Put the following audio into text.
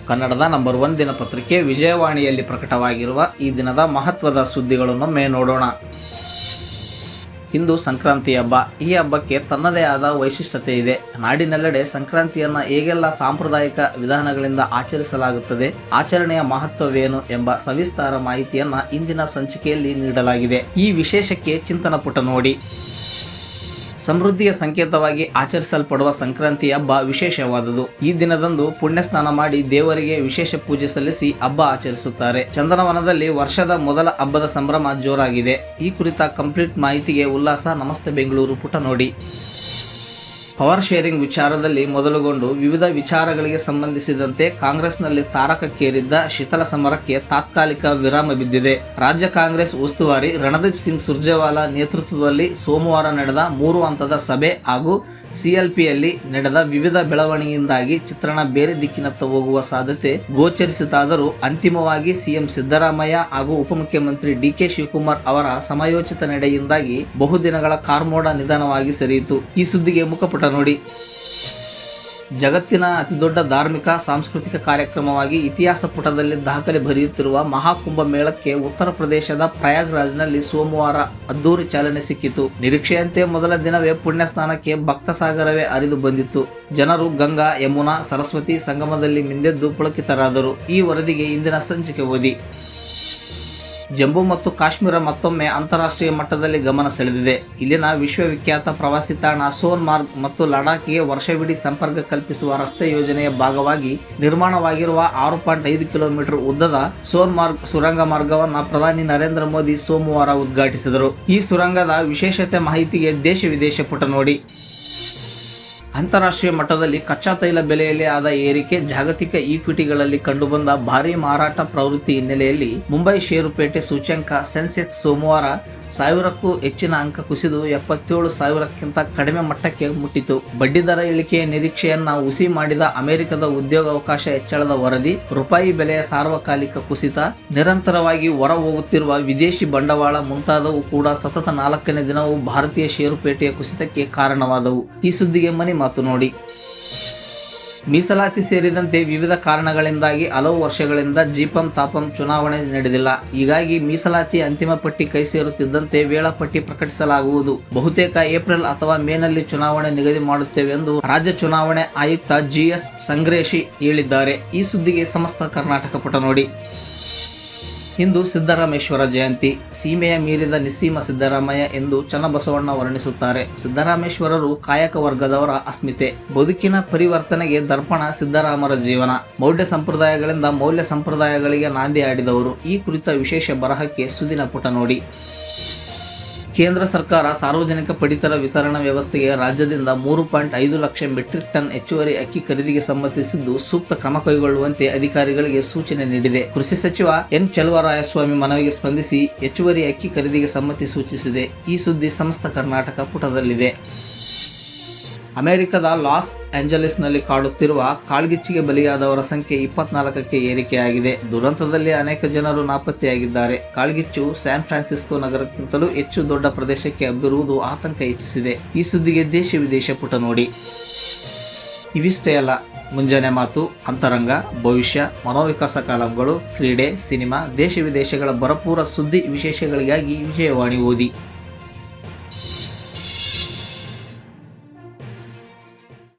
ಕನ್ನಡದ ನಂಬರ್ 1 ದಿನಪತ್ರಿಕೆ ವಿಜಯವಾಣಿಯಲ್ಲಿ ಪ್ರಕಟವಾಗಿರುವ ಈ ದಿನದ ಮಹತ್ವದ ಸುದ್ದಿಗಳನ್ನೊಮ್ಮೆ ನೋಡೋಣ. ಇಂದು ಸಂಕ್ರಾಂತಿ ಹಬ್ಬ. ಈ ಹಬ್ಬಕ್ಕೆ ತನ್ನದೇ ಆದ ವೈಶಿಷ್ಟ್ಯತೆ ಇದೆ. ನಾಡಿನೆಲ್ಲೆಡೆ ಸಂಕ್ರಾಂತಿಯನ್ನ ಹೇಗೆಲ್ಲ ಸಾಂಪ್ರದಾಯಿಕ ವಿಧಾನಗಳಿಂದ ಆಚರಿಸಲಾಗುತ್ತದೆ, ಆಚರಣೆಯ ಮಹತ್ವವೇನು ಎಂಬ ಸವಿಸ್ತಾರ ಮಾಹಿತಿಯನ್ನ ಇಂದಿನ ಸಂಚಿಕೆಯಲ್ಲಿ ನೀಡಲಾಗಿದೆ. ಈ ವಿಶೇಷಕ್ಕೆ ಚಿಂತನ ಪುಟ ನೋಡಿ. ಸಮೃದ್ಧಿಯ ಸಂಕೇತವಾಗಿ ಆಚರಿಸಲ್ಪಡುವ ಸಂಕ್ರಾಂತಿ ಹಬ್ಬ ವಿಶೇಷವಾದುದು. ಈ ದಿನದಂದು ಪುಣ್ಯ ಸ್ನಾನ ಮಾಡಿ ದೇವರಿಗೆ ವಿಶೇಷ ಪೂಜೆ ಸಲ್ಲಿಸಿ ಹಬ್ಬ ಆಚರಿಸುತ್ತಾರೆ. ಚಂದನವನದಲ್ಲಿ ವರ್ಷದ ಮೊದಲ ಹಬ್ಬದ ಸಂಭ್ರಮ ಜೋರಾಗಿದೆ. ಈ ಕುರಿತ ಕಂಪ್ಲೀಟ್ ಮಾಹಿತಿಗೆ ಉಲ್ಲಾಸ ನಮಸ್ತೆ ಬೆಂಗಳೂರು ಪುಟ ನೋಡಿ. ಪವರ್ ಶೇರಿಂಗ್ ವಿಚಾರದಲ್ಲಿ ಮೊದಲುಗೊಂಡು ವಿವಿಧ ವಿಚಾರಗಳಿಗೆ ಸಂಬಂಧಿಸಿದಂತೆ ಕಾಂಗ್ರೆಸ್ನಲ್ಲಿ ತಾರಕಕ್ಕೇರಿದ್ದ ಶೀತಲ ಸಮರಕ್ಕೆ ತಾತ್ಕಾಲಿಕ ವಿರಾಮ ಬಿದ್ದಿದೆ. ರಾಜ್ಯ ಕಾಂಗ್ರೆಸ್ ಉಸ್ತುವಾರಿ ರಣದೀಪ್ ಸಿಂಗ್ ಸುರ್ಜೇವಾಲಾ ನೇತೃತ್ವದಲ್ಲಿ ಸೋಮವಾರ ನಡೆದ 3 ಹಂತದ ಸಭೆ ಹಾಗೂ ಸಿಎಲ್ಪಿಯಲ್ಲಿ ನಡೆದ ವಿವಿಧ ಬೆಳವಣಿಗೆಯಿಂದಾಗಿ ಚಿತ್ರಣ ಬೇರೆ ದಿಕ್ಕಿನತ್ತ ಹೋಗುವ ಸಾಧ್ಯತೆ ಗೋಚರಿಸಿತಾದರೂ ಅಂತಿಮವಾಗಿ ಸಿಎಂ ಸಿದ್ದರಾಮಯ್ಯ ಹಾಗೂ ಉಪಮುಖ್ಯಮಂತ್ರಿ ಡಿಕೆ ಶಿವಕುಮಾರ್ ಅವರ ಸಮಯೋಚಿತ ನಡೆಯಿಂದಾಗಿ ಬಹುದಿನಗಳ ಕಾರ್ಮೋಡ ನಿಧಾನವಾಗಿ ಸರಿಯಿತು. ಈ ಸುದ್ದಿಗೆ ಮುಖಪುಟ ನೋಡಿ. ಜಗತ್ತಿನ ಅತಿದೊಡ್ಡ ಧಾರ್ಮಿಕ ಸಾಂಸ್ಕೃತಿಕ ಕಾರ್ಯಕ್ರಮವಾಗಿ ಇತಿಹಾಸ ಪುಟದಲ್ಲಿ ದಾಖಲೆ ಬರೆಯುತ್ತಿರುವ ಮಹಾಕುಂಭ ಮೇಳಕ್ಕೆ ಉತ್ತರ ಪ್ರದೇಶದ ಪ್ರಯಾಗ್ರಾಜ್ನಲ್ಲಿ ಸೋಮವಾರ ಅದ್ದೂರಿ ಚಾಲನೆ ಸಿಕ್ಕಿತು. ನಿರೀಕ್ಷೆಯಂತೆ ಮೊದಲ ದಿನವೇ ಪುಣ್ಯ ಸ್ನಾನಕ್ಕೆ ಭಕ್ತ ಸಾಗರವೇ ಹರಿದು ಬಂದಿತ್ತು. ಜನರು ಗಂಗಾ, ಯಮುನಾ, ಸರಸ್ವತಿ ಸಂಗಮದಲ್ಲಿ ಮಿಂದೆದ್ದು ಪುಳಕಿತರಾದರು. ಈ ವರದಿಗೆ ಇಂದಿನ ಸಂಚಿಕೆ ಓದಿ. ಜಮ್ಮು ಮತ್ತು ಕಾಶ್ಮೀರ ಮತ್ತೊಮ್ಮೆ ಅಂತಾರಾಷ್ಟ್ರೀಯ ಮಟ್ಟದಲ್ಲಿ ಗಮನ ಸೆಳೆದಿದೆ. ಇಲ್ಲಿನ ವಿಶ್ವವಿಖ್ಯಾತ ಪ್ರವಾಸಿ ತಾಣ ಸೋನ್ಮಾರ್ಗ್ ಮತ್ತು ಲಡಾಖ್ಗೆ ವರ್ಷವಿಡೀ ಸಂಪರ್ಕ ಕಲ್ಪಿಸುವ ರಸ್ತೆ ಯೋಜನೆಯ ಭಾಗವಾಗಿ ನಿರ್ಮಾಣವಾಗಿರುವ 6.5 ಕಿಲೋಮೀಟರ್ ಉದ್ದದ ಸೋನ್ಮಾರ್ಗ್ ಸುರಂಗ ಮಾರ್ಗವನ್ನು ಪ್ರಧಾನಿ ನರೇಂದ್ರ ಮೋದಿ ಸೋಮವಾರ ಉದ್ಘಾಟಿಸಿದರು. ಈ ಸುರಂಗದ ವಿಶೇಷತೆ ಮಾಹಿತಿಗೆ ದೇಶ ವಿದೇಶ ಪುಟ ನೋಡಿ. ಅಂತಾರಾಷ್ಟ್ರೀಯ ಮಟ್ಟದಲ್ಲಿ ಕಚ್ಚಾ ತೈಲ ಬೆಲೆಯಲ್ಲಿ ಆದ ಏರಿಕೆ, ಜಾಗತಿಕ ಈಕ್ವಿಟಿಗಳಲ್ಲಿ ಕಂಡುಬಂದ ಭಾರೀ ಮಾರಾಟ ಪ್ರವೃತ್ತಿ ಹಿನ್ನೆಲೆಯಲ್ಲಿ ಮುಂಬೈ ಷೇರುಪೇಟೆ ಸೂಚ್ಯಂಕ ಸೆನ್ಸೆಕ್ಸ್ ಸೋಮವಾರ 1000ಕ್ಕೂ ಹೆಚ್ಚಿನ ಅಂಕ ಕುಸಿದು 77,000ಕ್ಕಿಂತ ಕಡಿಮೆ ಮಟ್ಟಕ್ಕೆ ಮುಟ್ಟಿತು. ಬಡ್ಡಿದರ ಇಳಿಕೆಯ ನಿರೀಕ್ಷೆಯನ್ನ ಹುಸಿ ಮಾಡಿದ ಅಮೆರಿಕದ ಉದ್ಯೋಗಾವಕಾಶ ಹೆಚ್ಚಳದ ವರದಿ, ರೂಪಾಯಿ ಬೆಲೆಯ ಸಾರ್ವಕಾಲಿಕ ಕುಸಿತ, ನಿರಂತರವಾಗಿ ಹೊರ ಹೋಗುತ್ತಿರುವ ವಿದೇಶಿ ಬಂಡವಾಳ ಮುಂತಾದವು ಕೂಡ ಸತತ 4ನೇ ದಿನವೂ ಭಾರತೀಯ ಷೇರುಪೇಟೆಯ ಕುಸಿತಕ್ಕೆ ಕಾರಣವಾದವು. ಈ ಸುದ್ದಿಗೆ ಮನಿ ಮಾತು ನೋಡಿ. ಮೀಸಲಾತಿ ಸೇರಿದಂತೆ ವಿವಿಧ ಕಾರಣಗಳಿಂದಾಗಿ ಹಲವು ವರ್ಷಗಳಿಂದ ಜಿಪಂ ತಾಪಂ ಚುನಾವಣೆ ನಡೆದಿಲ್ಲ. ಹೀಗಾಗಿ ಮೀಸಲಾತಿ ಅಂತಿಮ ಪಟ್ಟಿ ಕೈ ಸೇರುತ್ತಿದ್ದಂತೆ ವೇಳಾಪಟ್ಟಿ ಪ್ರಕಟಿಸಲಾಗುವುದು. ಬಹುತೇಕ ಏಪ್ರಿಲ್ ಅಥವಾ ಮೇನಲ್ಲಿ ಚುನಾವಣೆ ನಿಗದಿ ಮಾಡುತ್ತೇವೆ ಎಂದು ರಾಜ್ಯ ಚುನಾವಣೆ ಆಯುಕ್ತ ಜಿಎಸ್ ಸಂಗ್ರೇಶಿ ಹೇಳಿದ್ದಾರೆ. ಈ ಸುದ್ದಿಗೆ ಸಮಸ್ತ ಕರ್ನಾಟಕ ಪುಟ ನೋಡಿ. ಇಂದು ಸಿದ್ದರಾಮೇಶ್ವರ ಜಯಂತಿ. ಸೀಮೆಯ ಮೀರಿದ ನಿಸ್ಸೀಮ ಸಿದ್ದರಾಮಯ್ಯ ಎಂದು ಚನ್ನಬಸವಣ್ಣ ವರ್ಣಿಸುತ್ತಾರೆ. ಸಿದ್ದರಾಮೇಶ್ವರರು ಕಾಯಕ ವರ್ಗದವರ ಅಸ್ಮಿತೆ, ಬದುಕಿನ ಪರಿವರ್ತನೆಗೆ ದರ್ಪಣ ಸಿದ್ದರಾಮರ ಜೀವನ. ಮೌಢ್ಯ ಸಂಪ್ರದಾಯಗಳಿಂದ ಮೌಲ್ಯ ಸಂಪ್ರದಾಯಗಳಿಗೆ ನಾಂದಿ ಆಡಿದವರು. ಈ ಕುರಿತ ವಿಶೇಷ ಬರಹಕ್ಕೆ ಸುದಿನ ಪುಟ ನೋಡಿ. ಕೇಂದ್ರ ಸರ್ಕಾರ ಸಾರ್ವಜನಿಕ ಪಡಿತರ ವಿತರಣಾ ವ್ಯವಸ್ಥೆಗೆ ರಾಜ್ಯದಿಂದ 3.5 ಲಕ್ಷ ಮೆಟ್ರಿಕ್ ಟನ್ ಹೆಚ್ಚುವರಿ ಅಕ್ಕಿ ಖರೀದಿಗೆ ಸಮ್ಮತಿಸಿದ್ದು ಸೂಕ್ತ ಕ್ರಮ ಕೈಗೊಳ್ಳುವಂತೆ ಅಧಿಕಾರಿಗಳಿಗೆ ಸೂಚನೆ ನೀಡಿದೆ. ಕೃಷಿ ಸಚಿವ ಎನ್ ಚೆಲುವರಾಯಸ್ವಾಮಿ ಮನವಿಗೆ ಸ್ಪಂದಿಸಿ ಹೆಚ್ಚುವರಿ ಅಕ್ಕಿ ಖರೀದಿಗೆ ಸಮ್ಮತಿ ಸೂಚಿಸಿದೆ. ಈ ಸುದ್ದಿ ಸಮಸ್ತ ಕರ್ನಾಟಕ ಪುಟದಲ್ಲಿದೆ. ಅಮೆರಿಕದ ಲಾಸ್ ಏಂಜಲೀಸ್ನಲ್ಲಿ ಕಾಡುತ್ತಿರುವ ಕಾಳ್ಗಿಚ್ಚಿಗೆ ಬಲಿಯಾದವರ ಸಂಖ್ಯೆ 24ಕ್ಕೆ ಏರಿಕೆಯಾಗಿದೆ. ದುರಂತದಲ್ಲಿ ಅನೇಕ ಜನರು ನಾಪತ್ತೆಯಾಗಿದ್ದಾರೆ. ಕಾಳ್ಗಿಚ್ಚು ಸ್ಯಾನ್ ಫ್ರಾನ್ಸಿಸ್ಕೋ ನಗರಕ್ಕಿಂತಲೂ ಹೆಚ್ಚು ದೊಡ್ಡ ಪ್ರದೇಶಕ್ಕೆ ಹಬ್ಬಿರುವುದು ಆತಂಕ ಹೆಚ್ಚಿಸಿದೆ. ಈ ಸುದ್ದಿಗೆ ದೇಶ ವಿದೇಶ ಪುಟ ನೋಡಿ. ಇವಿಷ್ಟೇ ಅಲ್ಲ, ಮುಂಜಾನೆ ಮಾತು, ಅಂತರಂಗ, ಭವಿಷ್ಯ, ಮನೋವಿಕಾಸ ಕಾಲಂಗಳು, ಕ್ರೀಡೆ, ಸಿನಿಮಾ, ದೇಶ ವಿದೇಶಗಳ ಭರಪೂರ ಸುದ್ದಿ ವಿಶೇಷಗಳಿಗಾಗಿ ವಿಜಯವಾಣಿ ಓದಿ.